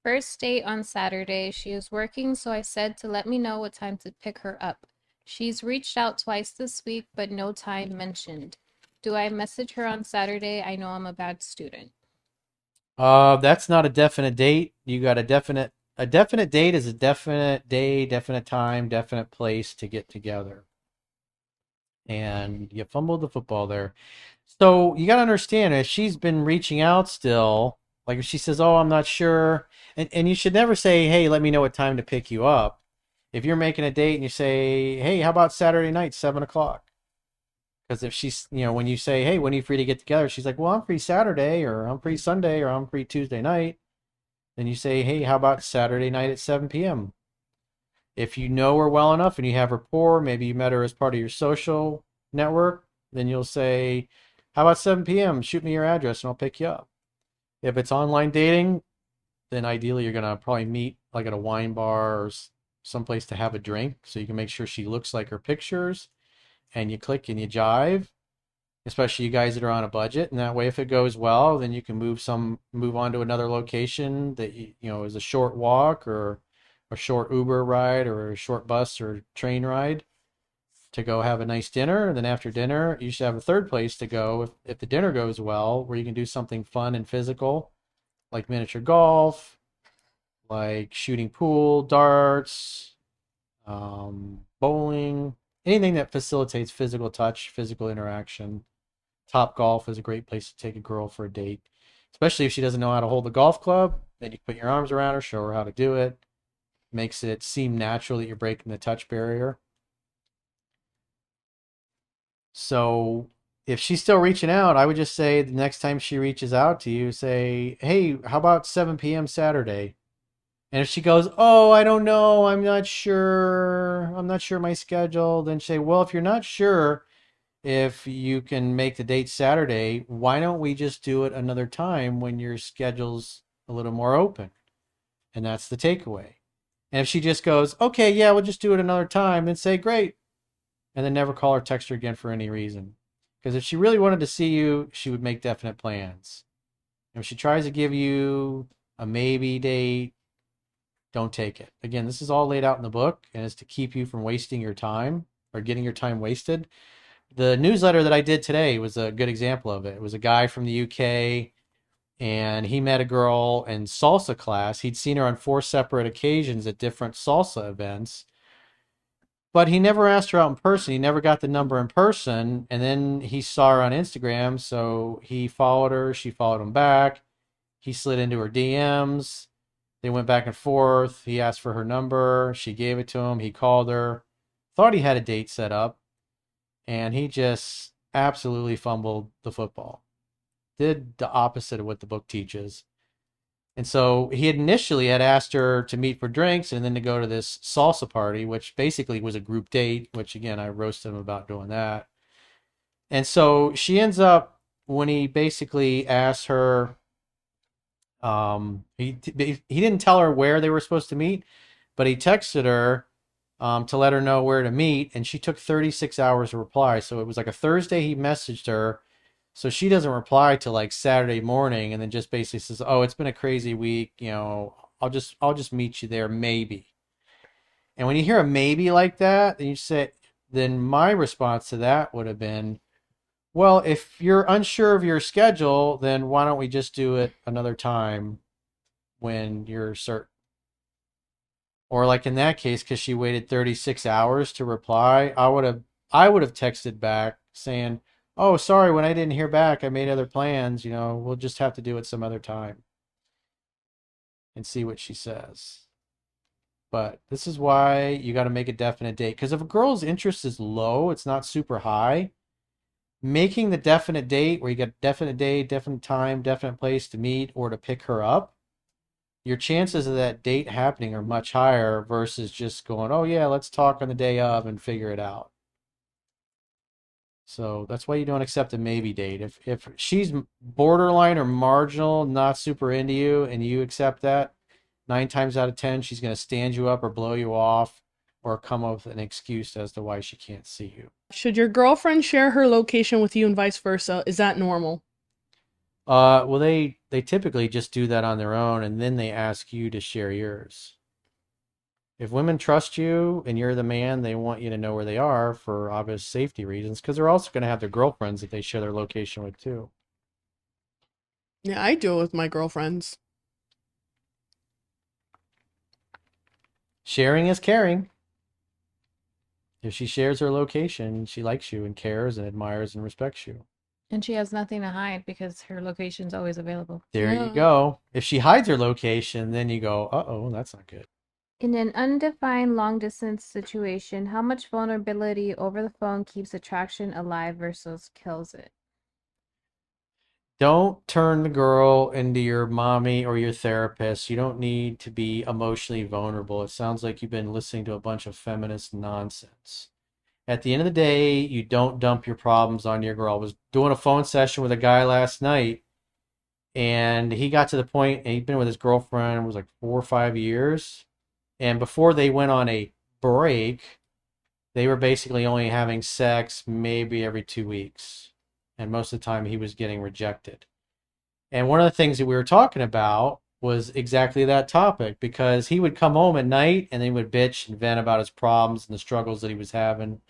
First date on Saturday. She is working, so I said to let me know what time to pick her up. She's reached out twice this week, but no time mentioned. Do I message her on Saturday? I know I'm a bad student. That's not a definite date. You got a definite date is a definite day, definite time, definite place to get together. And you fumbled the football there. So you got to understand if she's been reaching out still, like if she says, "Oh, I'm not sure," and you should never say, "Hey, let me know what time to pick you up." If you're making a date and you say, "Hey, how about Saturday night, 7 o'clock?" Because if she's, when you say, "Hey, when are you free to get together?" She's like, "Well, I'm free Saturday, or I'm free Sunday, or I'm free Tuesday night." Then you say, "Hey, how about Saturday night at 7 p.m.?" If you know her well enough and you have rapport, maybe you met her as part of your social network, then you'll say, "How about 7 p.m.? Shoot me your address and I'll pick you up." If it's online dating, then ideally you're going to probably meet like at a wine bar or someplace to have a drink so you can make sure she looks like her pictures and you click and you jive, especially you guys that are on a budget. And that way, if it goes well, then you can move on to another location that is a short walk or a short Uber ride or a short bus or train ride to go have a nice dinner. And then after dinner, you should have a third place to go if the dinner goes well, where you can do something fun and physical, like miniature golf, like shooting pool, darts, bowling, anything that facilitates physical touch, physical interaction. Top Golf is a great place to take a girl for a date, especially if she doesn't know how to hold the golf club. Then you put your arms around her, show her how to do it. Makes it seem natural that you're breaking the touch barrier. So if she's still reaching out, I would just say the next time she reaches out to you, say, "Hey, how about 7 p.m. Saturday?" And if she goes, "Oh, I don't know. I'm not sure. I'm not sure my schedule," then say, "Well, if you're not sure if you can make the date Saturday, why don't we just do it another time when your schedule's a little more open?" And that's the takeaway. And if she just goes, "Okay, yeah, we'll just do it another time," then say, "Great." And then never call or text her again for any reason. Because if she really wanted to see you, she would make definite plans. And if she tries to give you a maybe date, don't take it. Again, this is all laid out in the book, and it's to keep you from wasting your time or getting your time wasted. The newsletter that I did today was a good example of it. It was a guy from the UK, and he met a girl in salsa class. He'd seen her on 4 separate occasions at different salsa events, but he never asked her out in person. He never got the number in person. And then he saw her on Instagram, so he followed her. She followed him back. He slid into her DMs. They went back and forth. He asked for her number. She gave it to him. He called her. Thought he had a date set up, and he just absolutely fumbled the football. Did the opposite of what the book teaches. And so he had initially had asked her to meet for drinks and then to go to this salsa party, which basically was a group date, which again, I roasted him about doing that. And so she ends up, when he basically asked her, he didn't tell her where they were supposed to meet, but he texted her to let her know where to meet, and she took 36 hours to reply. So it was like a Thursday he messaged her, so she doesn't reply till like Saturday morning, and then just basically says, "Oh, it's been a crazy week. I'll just meet you there maybe." And when you hear a maybe like that, then my response to that would have been, "Well, if you're unsure of your schedule, then why don't we just do it another time when you're certain?" Or like in that case, because she waited 36 hours to reply, I would have texted back saying, "Oh, sorry, when I didn't hear back, I made other plans. We'll just have to do it some other time," and see what she says. But this is why you got to make a definite date. Because if a girl's interest is low, it's not super high, making the definite date where you got definite day, definite time, definite place to meet or to pick her up, your chances of that date happening are much higher versus just going, "Oh yeah, let's talk on the day of and figure it out." So that's why you don't accept a maybe date. If she's borderline or marginal, not super into you, and you accept that, 9 times out of 10, she's going to stand you up or blow you off or come up with an excuse as to why she can't see you. Should your girlfriend share her location with you and vice versa? Is that normal? Well, they typically just do that on their own, and then they ask you to share yours. If women trust you and you're the man, they want you to know where they are for obvious safety reasons, because they're also going to have their girlfriends that they share their location with too. Yeah, I do it with my girlfriends. Sharing is caring. If she shares her location, she likes you and cares and admires and respects you. And she has nothing to hide because her location's always available. There you Yeah. go. If she hides her location, then you go, uh-oh, that's not good. In an undefined long distance situation, how much vulnerability over the phone keeps attraction alive versus kills it? Don't turn the girl into your mommy or your therapist. You don't need to be emotionally vulnerable. It sounds like you've been listening to a bunch of feminist nonsense. At the end of the day, you don't dump your problems on your girl. I was doing a phone session with a guy last night, and he got to the point, and he'd been with his girlfriend, it was like 4 or 5 years. And before they went on a break, they were basically only having sex maybe every 2 weeks. And most of the time, he was getting rejected. And one of the things that we were talking about was exactly that topic because he would come home at night and he would bitch and vent about his problems and the struggles that he was having.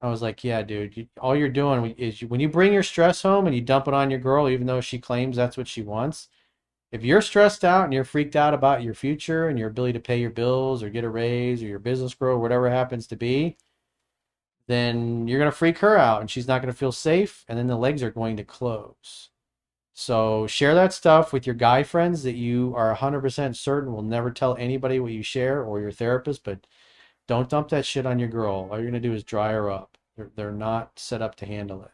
I was like, yeah, dude, all you're doing is when you bring your stress home and you dump it on your girl, even though she claims that's what she wants. If you're stressed out and you're freaked out about your future and your ability to pay your bills or get a raise or your business grow or whatever it happens to be, then you're going to freak her out and she's not going to feel safe. And then the legs are going to close. So share that stuff with your guy friends that you are 100% certain will never tell anybody what you share or your therapist, but don't dump that shit on your girl. All you're going to do is dry her up. They're not set up to handle it.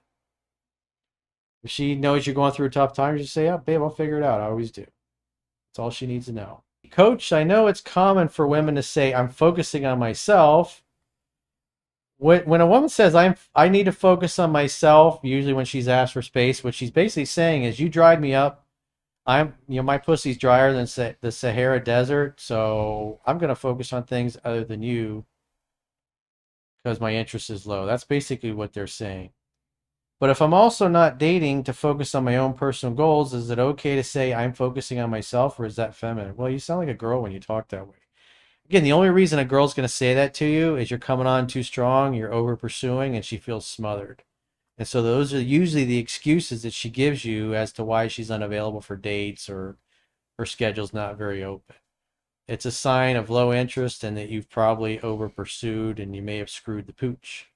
If she knows you're going through a tough time, just say, "Oh, babe, I'll figure it out. I always do." That's all she needs to know. Coach, I know it's common for women to say, "I'm focusing on myself." When a woman says, I need to focus on myself, usually when she's asked for space, what she's basically saying is, you dried me up. My pussy's drier than the Sahara Desert, so I'm going to focus on things other than you because my interest is low. That's basically what they're saying. But if I'm also not dating to focus on my own personal goals, is it okay to say I'm focusing on myself, or is that feminine? Well, you sound like a girl when you talk that way. Again, the only reason a girl's going to say that to you is you're coming on too strong, you're over pursuing, and she feels smothered. And so those are usually the excuses that she gives you as to why she's unavailable for dates or her schedule's not very open. It's a sign of low interest and that you've probably over pursued and you may have screwed the pooch.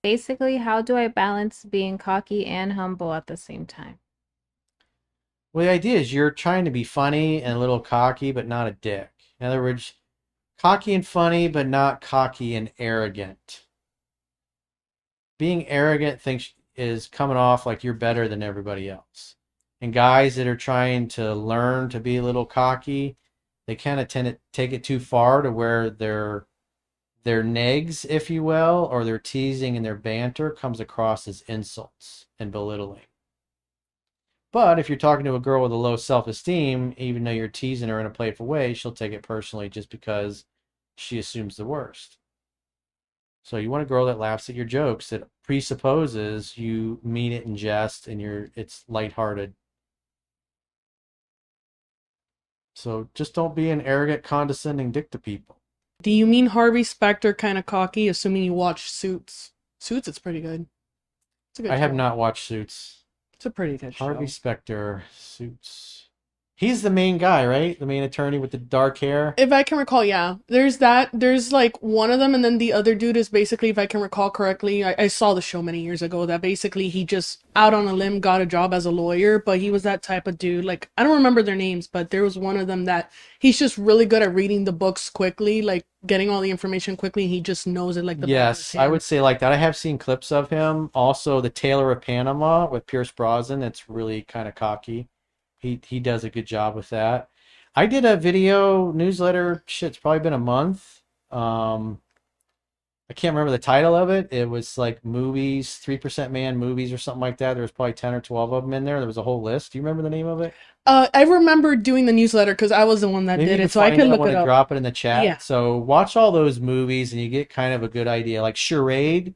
Basically, how do I balance being cocky and humble at the same time? Well, the idea is you're trying to be funny and a little cocky, but not a dick. In other words, cocky and funny, but not cocky and arrogant. Being arrogant thinks is coming off like you're better than everybody else. And guys that are trying to learn to be a little cocky, they kind of tend to take it too far to where their negs, if you will, or their teasing and their banter comes across as insults and belittling. But if you're talking to a girl with a low self-esteem, even though you're teasing her in a playful way, she'll take it personally just because she assumes the worst. So you want a girl that laughs at your jokes, that presupposes you mean it in jest and it's lighthearted. So just don't be an arrogant, condescending dick to people. Do you mean Harvey Specter kind of cocky, assuming you watch Suits? Suits, it's pretty good. It's a good I have show. not watched Suits. It's a pretty good Harvey show. Specter, Suits. He's the main guy, right? The main attorney with the dark hair. If I can recall, yeah. There's that. There's like one of them, and then the other dude is basically, if I can recall correctly, I saw the show many years ago, that basically he just out on a limb got a job as a lawyer, but he was that type of dude. Like, I don't remember their names, but there was one of them that he's just really good at reading the books quickly, like getting all the information quickly, and he just knows it like the back of his Yes, I hand. would say like that. I have seen clips of him. Also, The Tailor of Panama with Pierce Brosnan. It's really kind of cocky. He does a good job with that. I did a video newsletter. Shit, it's probably been a month. Um, I can't remember the title of it. It was like movies, 3% Man movies or something like that. There was probably 10 or 12 of them in there. There was a whole list. Do you remember the name of it? I remember doing the newsletter because I was the one that Maybe you did can it, so I find could it. I look want it to up. drop it in the Yeah. chat. So watch all those movies and you get kind of a good idea. Like Charade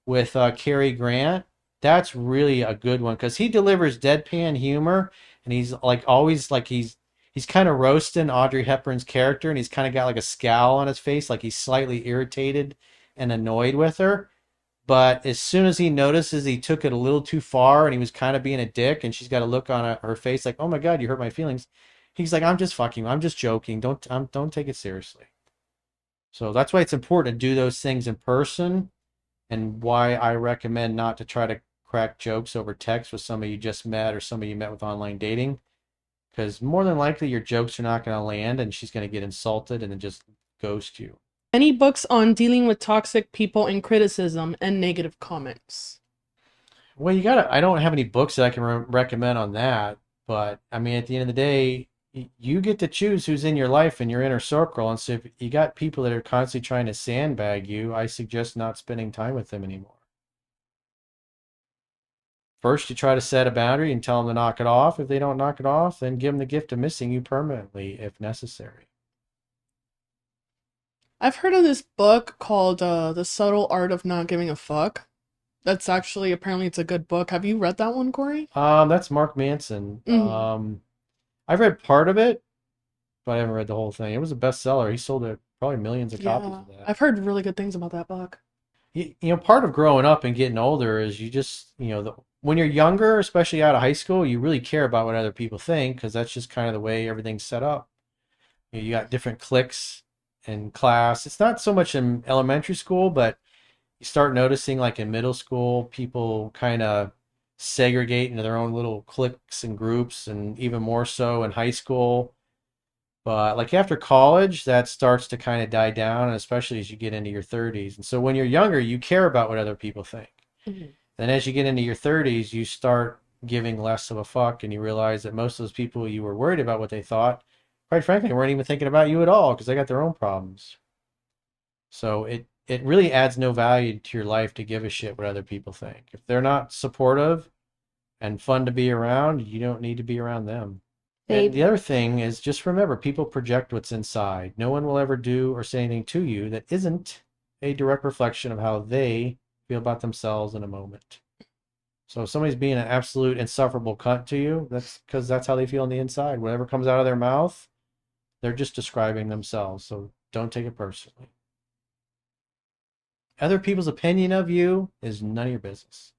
with Cary Grant. That's really a good one because he delivers deadpan humor, and he's like always like he's kind of roasting Audrey Hepburn's character, and he's kind of got like a scowl on his face, like he's slightly irritated and annoyed with her. But as soon as he notices he took it a little too far and he was kind of being a dick, and she's got a look on her face like, "Oh my God, you hurt my feelings," he's like, "I'm just fucking, I'm just joking. Don't take it seriously." So that's why it's important to do those things in person, and why I recommend not to try to crack jokes over text with somebody you just met or somebody you met with online dating, because more than likely your jokes are not going to land, and she's going to get insulted and then just ghost you. Any books on dealing with toxic people and criticism and negative comments? Well, you gotta. I don't have any books that I can recommend on that, but I mean, at the end of the day, you get to choose who's in your life and your inner circle. And so, if you got people that are constantly trying to sandbag you, I suggest not spending time with them anymore. First, you try to set a boundary and tell them to knock it off. If they don't knock it off, then give them the gift of missing you permanently, if necessary. I've heard of this book called The Subtle Art of Not Giving a Fuck. That's actually, apparently it's a good book. Have you read that one, Corey? That's Mark Manson. Mm, I've read part of it, but I haven't read the whole thing. It was a bestseller. He sold it probably millions of copies yeah. of that. I've heard really good things about that book. Part of growing up and getting older is you just, when you're younger, especially out of high school, you really care about what other people think because that's just kind of the way everything's set up. You got different cliques in class. It's not so much in elementary school, but you start noticing like in middle school, people kind of segregate into their own little cliques and groups, and even more so in high school. But like after college, that starts to kind of die down, and especially as you get into your 30s. And so when you're younger, you care about what other people think. Mhm. Then as you get into your 30s, you start giving less of a fuck, and you realize that most of those people you were worried about what they thought, quite frankly, weren't even thinking about you at all because they got their own problems. So it really adds no value to your life to give a shit what other people think. If they're not supportive and fun to be around, you don't need to be around them. And Babe, the other thing is just remember people project what's inside. No one will ever do or say anything to you that isn't a direct reflection of how they feel about themselves in a moment. So if somebody's being an absolute insufferable cunt to you, that's because that's how they feel on the inside. Whatever comes out of their mouth, they're just describing themselves. So don't take it personally. Other people's opinion of you is none of your business.